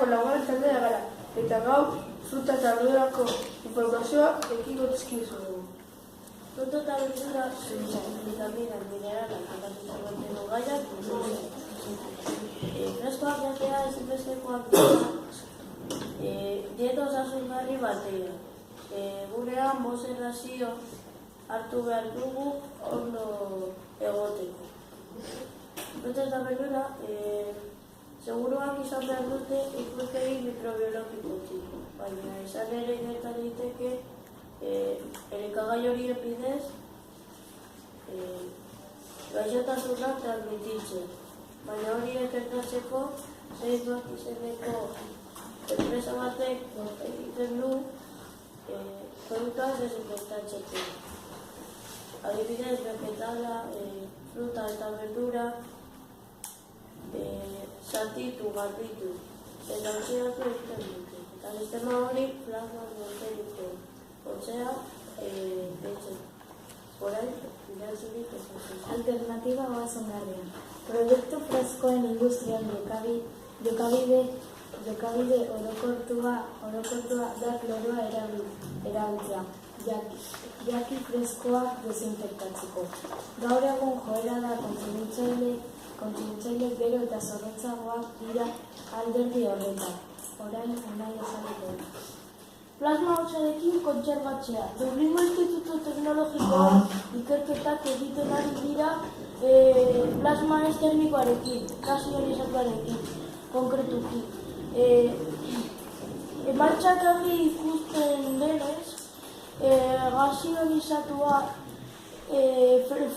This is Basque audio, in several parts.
laugarren taldea gara, eta gaur fruta eta verdurako informazioa ekingo dizkizuegu. Fruta eta verdura bitamina, mineralak, antibiotiko gaiak, freskoak jatea ezinbestekoak dieta osasungarri batean. Gurean bost errazio hartu behar dugu ondo egoteko. Fruta eta verdura seguruak izan behar dute ikuspegi mikrobiologikotik, baina izan ere gerta daiteke elikagai horien bidez gaixotasunak transmititzen. Baina horiek gertatzeko Safeguard izeneko enpresa batek egiten du produktuak desinfektatzeko. Adibidez, vegetala, fruta eta verdura zatitu, garbitu, eta oxidatu egiten dute. Eta sistema hori plasma monteriko, osea, etxen. Horain, bilazurik esatzen. Alternatiba oasungarria. Produktu freskoen industrian jokabide orokortua da kloroa erabiltzea, jaki freskoak desinfektatzeko. Gaur egun joera da kontsumitzaile gero eta zorrotzagoak dira alderdi horretan. Orain nahi esateko. Plasma hotzarekin kontserbatzea. Dublino Instituto Teknologikoan ikerketak egiten ari dira plasma ez termikoarekin, gasionizatuarekin, konkretuki. Martxak argi ikusten denez, gazionizatua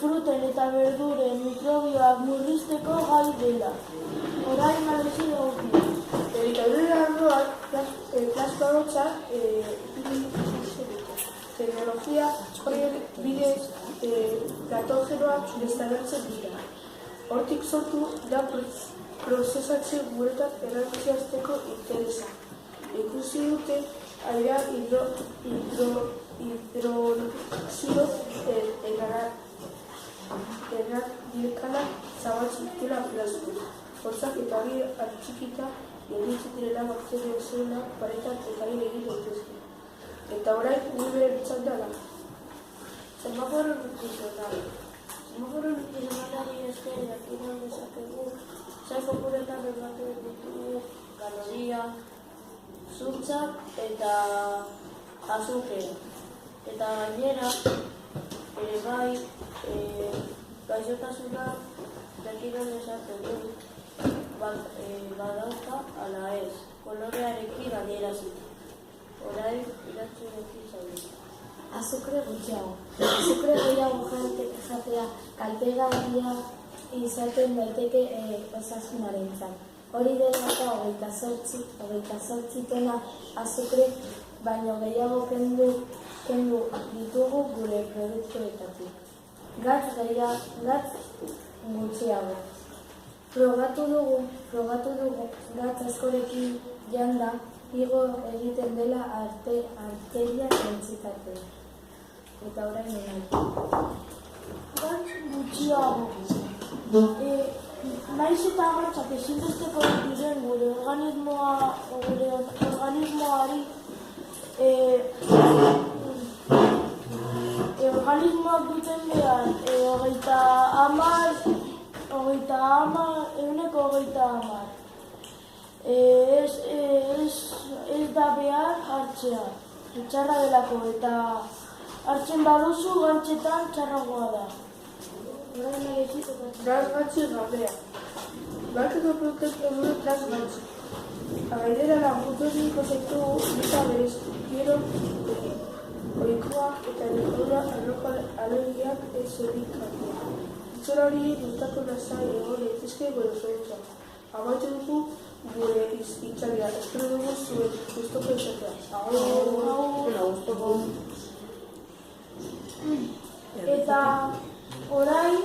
fruten eta berduren mikrobioak murrizteko gai dela. Orain analisi egokia. Elikadura arloak plasma hotzak teknologia horien bidez patogenoak desagertzen dira. Hortik sortu da prozesatzen guretan errantziazteko interesa. Ikusi dute aira hidroxido erradikala zabaltzen dutela plasma. Hotzak eta hori atxikita gelditzen direla bakterio zelula paretan eta hori egin daitezke. Eta orain gure txanda da. Semaforo nutrizional. Semaforo nutrizionalari esker jakin dezakegu zai kopuretan ematen ditugu kaloria, zuntzak eta azukrea. Eta gainera, ere bai, gaixotasuna jakin dezakegu badauka ala ez, kolorearekin adierazita. Orain, irantzurekin zaudete. Azukre gutxiago. Azukre gehiago jatea kaltegarria izaten daiteke osasunarentzat. Hori dela eta 28 tona azukre baino gehiago kendu ditugu gure produktuetatik. Gatz gutxiago. Frogatu dugu gatz askorekin janda igo egiten dela arteria dentsitatea. Eta orain nahi. Gatz gutxiago. Naiz eta gatzak ezinbesteko diren gure organismoari organismoak duten behar ehuneko hogeita hamar. Ez da behar hartzea, txarra delako, eta hartzen baduzu gantzetan txarragoa da. Gas gatzi gabea. Barkeko produktu dure gas gatzi. Agaidera lagunturik osektugu eta berez gero oikoak eta elikadura arloko alergiak ez erikatua. Itzora hori gustatu lasai egon daitezke gure zuentzat. Amaitu dugu gure itzaldia. Espero dugu zuen gustoko izatea. Eta orain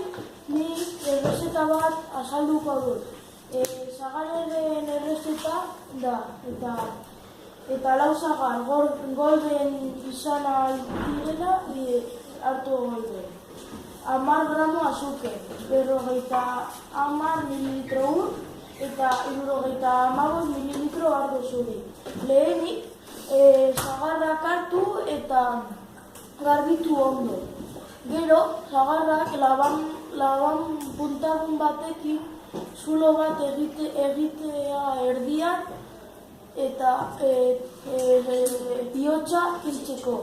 ni errezeta bat azalduko dut. Zagarren errezeta da, eta lau zagar golden izan direla hartu golden. 10 gramo azuke, 50 mililitro ur, eta 75 mililitro ardo zuri. Lehenik, sagarrak hartu eta garbitu ondo. Gero, sagarrak laban puntagun batekin zulo bat egitea erdian eta bihotza hiltzeko.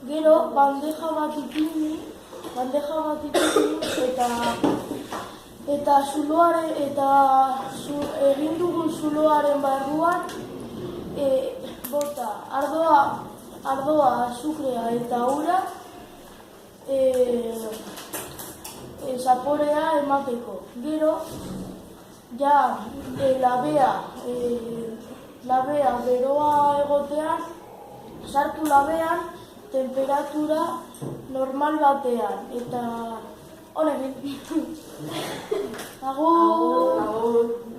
Gero, bandeja bat ipini eta egin dugun zuloaren barruan bota ardoa, azukrea eta ura zaporea emateko. Gero, ja labea beroa egotean, sartu labean, temperatura normal batean, eta honekin. Agur!